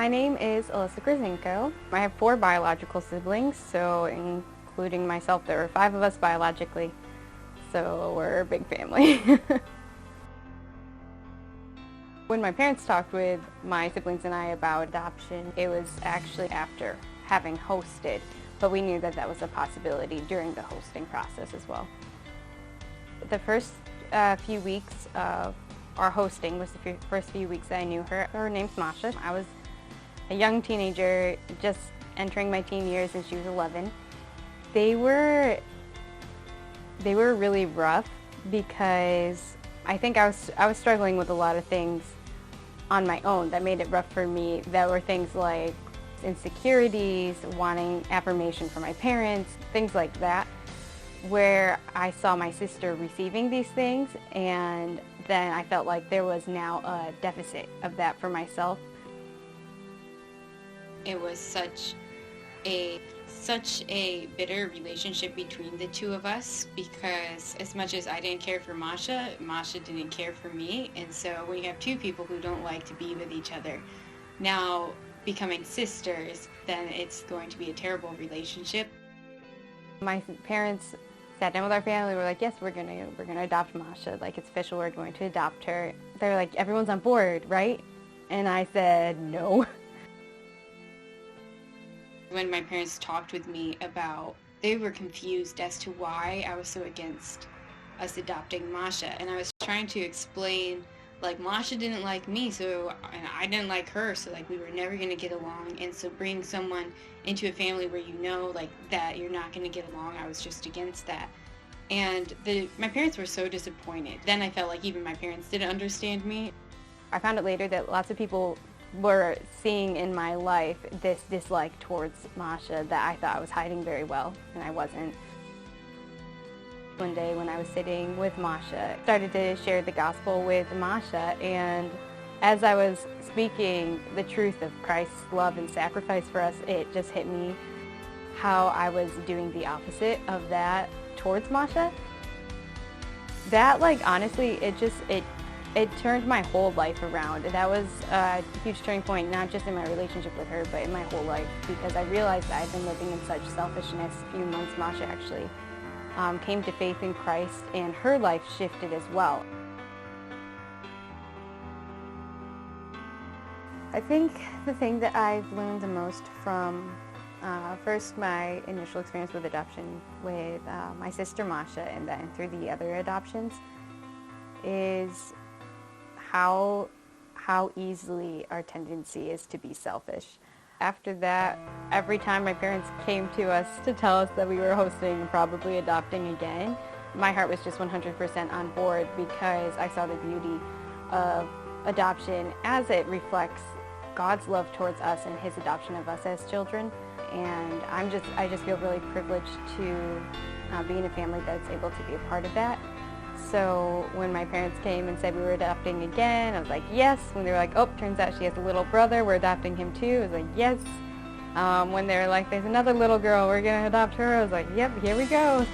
name is Alyssa Grezinko. I have 4 biological siblings, so including myself, there are 5 of us biologically, so we're a big family. When my parents talked with my siblings and I about adoption, it was actually after having hosted, but we knew that that was a possibility during the hosting process as well. The first few weeks of our hosting was the first few weeks that I knew her. Her name's Masha. I was a young teenager, just entering my teen years, and she was 11. They were really rough because I think I was struggling with a lot of things on my own that made it rough for me. That were things like insecurities, wanting affirmation from my parents, things like that, where I saw my sister receiving these things, and then I felt like there was now a deficit of that for myself. It was such a bitter relationship between the two of us, because as much as I didn't care for Masha, Masha didn't care for me. And so when you have two people who don't like to be with each other, now becoming sisters, then it's going to be a terrible relationship. My parents sat down with our family. We're like, yes, we're gonna adopt Masha. Like, it's official. We're going to adopt her. They're like, everyone's on board, right? And I said, no. When my parents talked with me about, they were confused as to why I was so against us adopting Masha. And I was trying to explain, like, Masha didn't like me, so, and I didn't like her, so, like, we were never going to get along. And so bringing someone into a family where you know, like, that you're not going to get along, I was just against that. And my parents were so disappointed. Then I felt like even my parents didn't understand me. I found out later that lots of people were seeing in my life this dislike towards Masha that I thought I was hiding very well, and I wasn't. One day when I was sitting with Masha, I started to share the gospel with Masha, and as I was speaking the truth of Christ's love and sacrifice for us, it just hit me how I was doing the opposite of that towards Masha. That, like, honestly, it turned my whole life around. That was a huge turning point, not just in my relationship with her, but in my whole life, because I realized that I'd been living in such selfishness. A few months, Masha actually came to faith in Christ, and her life shifted as well. I think the thing that I've learned the most from first my initial experience with adoption with my sister Masha, and then through the other adoptions, is how easily our tendency is to be selfish. After that, every time my parents came to us to tell us that we were hosting and probably adopting again, my heart was just 100% on board, because I saw the beauty of adoption as it reflects God's love towards us and His adoption of us as children. And I just feel really privileged to be in a family that's able to be a part of that. So when my parents came and said we were adopting again, I was like, yes. When they were like, oh, turns out she has a little brother, we're adopting him too, I was like, yes. When they were like, there's another little girl, we're going to adopt her, I was like, yep, here we go.